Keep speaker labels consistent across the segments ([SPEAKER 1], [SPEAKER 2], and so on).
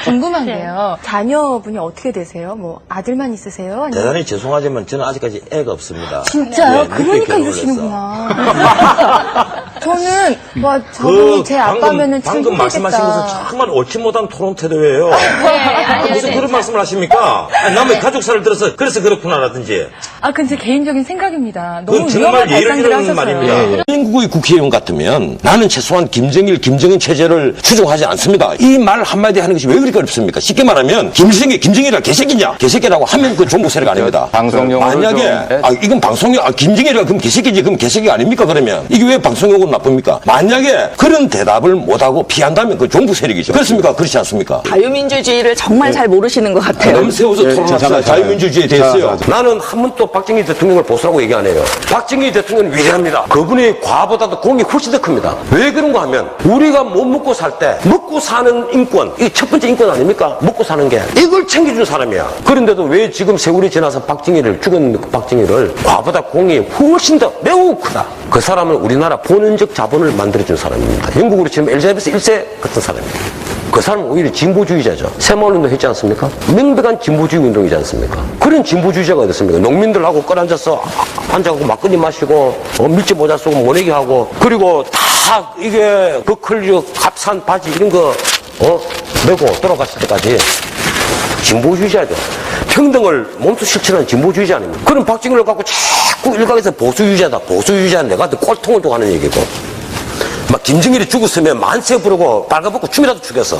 [SPEAKER 1] 궁금한 게요. 자녀분이 어떻게 되세요? 뭐 아들만 있으세요? 아니면...
[SPEAKER 2] 대단히 죄송하지만 저는 아직까지 애가 없습니다.
[SPEAKER 1] 진짜요? 그러니까 이러시는구나. 저는 와 저분이 제 아빠면은 참
[SPEAKER 2] 방금 말씀하신 것은 정말 옳지 못한 토론 태도예요. 무슨 그런 말씀을 하십니까? 아니, 남의 가족사를 들어서 그래서 그렇구나라든지.
[SPEAKER 1] 그건 제 개인적인 생각입니다. 너무
[SPEAKER 2] 그건
[SPEAKER 1] 위험한
[SPEAKER 2] 정말 예를
[SPEAKER 1] 발상들을
[SPEAKER 2] 들는
[SPEAKER 1] 하셔서요.
[SPEAKER 2] 말입니다. 인국의 국회의원 같으면 나는 최소한 김정일, 김정은 체제를 추종하지 않습니다. 이 말 한마디 하는 것이 왜 그렇게 어렵습니까? 쉽게 말하면 김정일이라 개새끼냐? 개새끼라고 하면 그 종북 세력 아닙니다. 만약에 이건 방송용 김정일이가 그럼 개새끼지 그럼 개새끼가 아닙니까? 그러면 이게 왜 방송용으로 나쁩니까? 만약에 그런 대답을 못하고 피한다면 그 종북 세력이죠. 그렇습니까? 그렇지 않습니까?
[SPEAKER 3] 자유민주주의를 정말 잘 모르시는 것 같아요.
[SPEAKER 2] 넘세워서 토론합시다. 자유민주주의에 대해서요. 나는 한 번도 박정희 대통령을 보수라고 얘기 안 해요. 박정희 대통령은 위대합니다. 그분의 과보다도 공이 훨씬 더 큽니다. 왜 그런가 하면 우리가 못 먹고 살 때 먹고 사는 인권, 이게 첫 번째 인권 아닙니까? 먹고 사는 게 이걸 챙겨준 사람이야. 그런데도 왜 지금 세월이 지나서 죽은 박정희를 과보다 공이 훨씬 더 매우 크다. 그 사람은 우리나라 본연적 자본을 만들어준 사람입니다. 영국으로 치면 엘리자베스 1세 같은 사람입니다. 그 사람은 오히려 진보주의자죠. 새마을운동 했지 않습니까? 명백한 진보주의 운동이지 않습니까? 그런 진보주의자가 어딨습니까? 농민들하고 앉아서 막걸리 마시고 밀짚 모자 쓰고 모내기 하고 그리고 다 이게 버클리 값싼 바지 이런 거 메고 돌아갔을 때까지 진보주의자죠. 평등을 몸소 실천하는 진보주의자 아닙니까? 그런 박정희를 갖고 자꾸 일각에서 보수주의자다. 보수주의자는 내가 꼴통을 두고 하는 얘기고 막 김정일이 죽었으면 만세 부르고 빨가벗고 춤이라도 추겠어.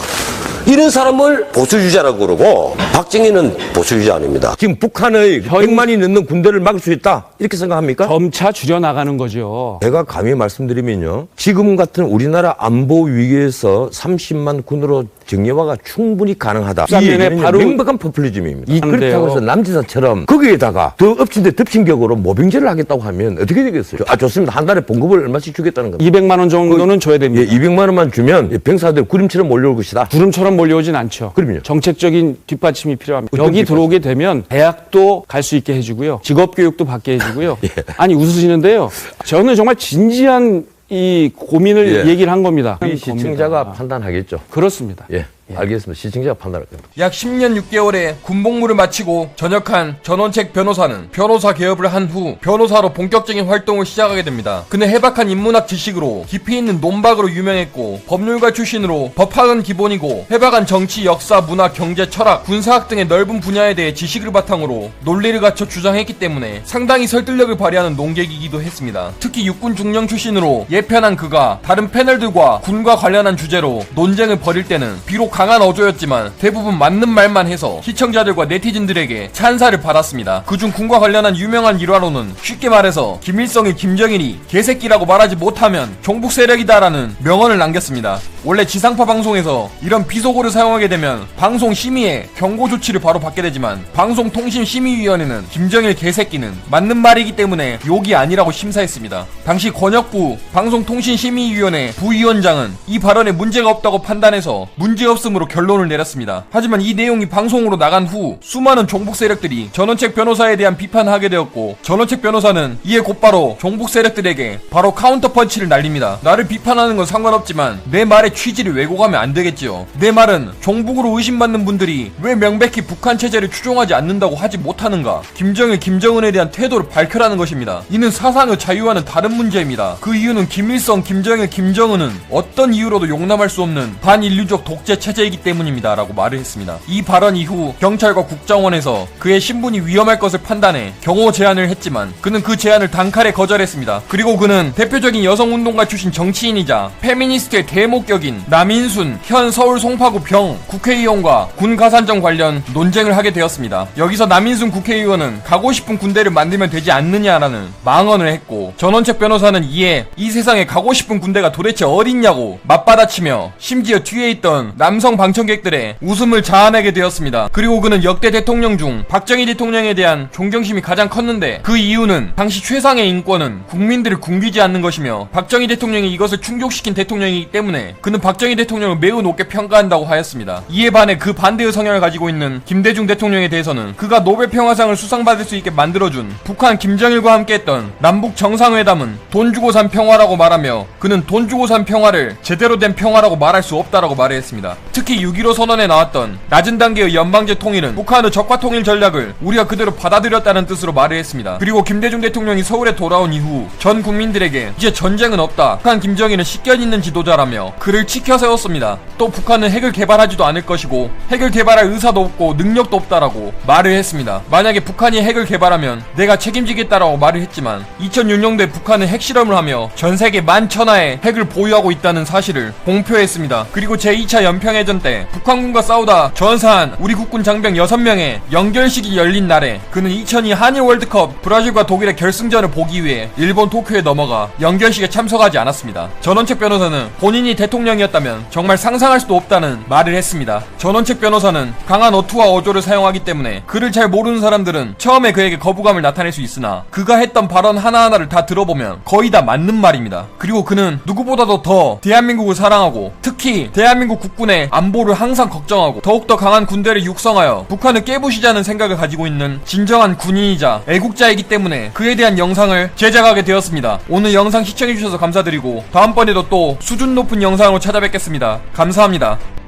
[SPEAKER 2] 이런 사람을 보수주의자라고 그러고 박정희는 보수주의자 아닙니다. 지금 북한의 100만이 넘는 군대를 막을 수 있다 이렇게 생각합니까?
[SPEAKER 4] 점차 줄여나가는 거죠.
[SPEAKER 2] 제가 감히 말씀드리면요. 지금 같은 우리나라 안보 위기에서 30만 군으로 정예화가 충분히 가능하다. 이 얘기는 바로 명백한 포퓰리즘입니다. 그렇다고 해서 남지사처럼 거기에다가 더 엎친 데 덮친 격으로 모병제를 하겠다고 하면 어떻게 되겠어요? 좋습니다. 한 달에 봉급을 얼마씩 주겠다는 겁니다.
[SPEAKER 4] 200만 원 정도는 줘야 됩니다.
[SPEAKER 2] 200만 원만 주면 병사들 구름처럼 몰려올 것이다.
[SPEAKER 4] 구름처럼 몰려오진 않죠.
[SPEAKER 2] 그럼요.
[SPEAKER 4] 정책적인 뒷받침이 필요합니다. 여기 들어오게 되면 대학도 갈 수 있게 해주고요. 직업교육도 받게 해주고요.
[SPEAKER 2] 예.
[SPEAKER 4] 아니 웃으시는데요. 저는 정말 진지한 이 고민을 얘기를 한 겁니다.
[SPEAKER 2] 이 시청자가 판단하겠죠.
[SPEAKER 4] 그렇습니다.
[SPEAKER 2] 예. 알겠습니다. 시청자가 판단할 겁니다.
[SPEAKER 5] 약 10년 6개월의 군복무를 마치고 전역한 전원책 변호사는 변호사 개업을 한 후 변호사로 본격적인 활동을 시작하게 됩니다. 그는 해박한 인문학 지식으로 깊이 있는 논박으로 유명했고 법률가 출신으로 법학은 기본이고 해박한 정치, 역사, 문화, 경제, 철학, 군사학 등의 넓은 분야에 대해 지식을 바탕으로 논리를 갖춰 주장했기 때문에 상당히 설득력을 발휘하는 논객이기도 했습니다. 특히 육군 중령 출신으로 예편한 그가 다른 패널들과 군과 관련한 주제로 논쟁을 벌일 때는 비록 강한 어조였지만 대부분 맞는 말만 해서 시청자들과 네티즌들에게 찬사를 받았습니다. 그중 군과 관련한 유명한 일화로는 쉽게 말해서 김일성이 김정일이 개새끼라고 말하지 못하면 종북 세력이다라는 명언을 남겼습니다. 원래 지상파 방송에서 이런 비속어를 사용하게 되면 방송 심의에 경고 조치를 바로 받게 되지만 방송통신심의위원회는 김정일 개새끼는 맞는 말이기 때문에 욕이 아니라고 심사했습니다. 당시 권혁부 방송통신심의위원회 부위원장은 이 발언에 문제가 없다고 판단해서 문제없음으로 결론을 내렸습니다. 하지만 이 내용이 방송으로 나간 후 수많은 종북 세력들이 전원책 변호사에 대한 비판을 하게 되었고 전원책 변호사는 이에 곧바로 종북 세력들에게 바로 카운터 펀치를 날립니다. 나를 비판하는 건 상관없지만 내 말의 취지를 왜곡하면 안 되겠지요. 내 말은 종북으로 의심받는 분들이 왜 명백히 북한 체제를 추종하지 않는다고 하지 못하는가? 김정일, 김정은에 대한 태도를 밝혀라는 것입니다. 이는 사상의 자유와는 다른 문제입니다. 그 이유는 김일성, 김정일, 김정은은 어떤 이유로도 용납할 수 없는 반인류적 독재 체제이기 때문입니다. 라고 말을 했습니다. 이 발언 이후 경찰과 국정원에서 그의 신분이 위험할 것을 판단해 경호 제안을 했지만 그는 그 제안을 단칼에 거절했습니다. 그리고 그는 대표적인 여성운동가 출신 정치인이자 페미니스트의 대목격인 남인순 현 서울 송파구 병 국회의원과 군 가산점 관련 논쟁을 하게 되었습니다. 여기서 남인순 국회의원은 가고 싶은 군대를 만들면 되지 않느냐라는 망언을 했고 전원책 변호사는 이에 이 세상에 가고 싶은 군대가 도대체 어딨냐고 맞받아치며 심지어 뒤에 있던 남성 방청객들의 웃음을 자아내게 되었습니다. 그리고 그는 역대 대통령 중 박정희 대통령에 대한 존경심이 가장 컸는데 그 이유는 당시 최상의 인권은 국민들을 굶기지 않는 것이며 박정희 대통령이 이것을 충족시킨 대통령이기 때문에 그는 그는 박정희 대통령을 매우 높게 평가한다고 하였습니다. 이에 반해 그 반대의 성향을 가지고 있는 김대중 대통령에 대해서는 그가 노벨 평화상을 수상받을 수 있게 만들어준 북한 김정일과 함께했던 남북 정상회담은 돈 주고 산 평화라고 말하며 그는 돈 주고 산 평화를 제대로 된 평화라고 말할 수 없다라고 말을 했습니다. 특히 6.15 선언에 나왔던 낮은 단계의 연방제 통일은 북한의 적화 통일 전략을 우리가 그대로 받아들였다는 뜻으로 말을 했습니다. 그리고 김대중 대통령이 서울에 돌아온 이후 전 국민들에게 이제 전쟁은 없다, 북한 김정일은 식견 있는 지도자라며 그를 치켜 세웠습니다. 또 북한은 핵을 개발하지도 않을 것이고 핵을 개발할 의사도 없고 능력도 없다라고 말을 했습니다. 만약에 북한이 핵을 개발하면 내가 책임지겠다라고 말을 했지만 2006년도에 북한은 핵실험을 하며 전 세계 11,000화의 핵을 보유하고 있다는 사실을 공표했습니다. 그리고 제2차 연평해전 때 북한군과 싸우다 전사한 우리 국군 장병 6명의 연결식이 열린 날에 그는 2002 한일 월드컵 브라질과 독일의 결승전을 보기 위해 일본 도쿄에 넘어가 연결식에 참석하지 않았습니다. 전원책 변호사는 본인이 대통령이었다면 정말 상상할 수도 없다는 말을 했습니다. 전원책 변호사는 강한 어투와 어조를 사용하기 때문에 그를 잘 모르는 사람들은 처음에 그에게 거부감을 나타낼 수 있으나 그가 했던 발언 하나하나를 다 들어보면 거의 다 맞는 말입니다. 그리고 그는 누구보다도 더 대한민국을 사랑하고 특히 대한민국 국군의 안보를 항상 걱정하고 더욱더 강한 군대를 육성하여 북한을 깨부시자는 생각을 가지고 있는 진정한 군인이자 애국자이기 때문에 그에 대한 영상을 제작하게 되었습니다. 오늘 영상 시청해주셔서 감사드리고 다음번에도 또 수준 높은 영상으로 찾아뵙겠습니다. 감사합니다.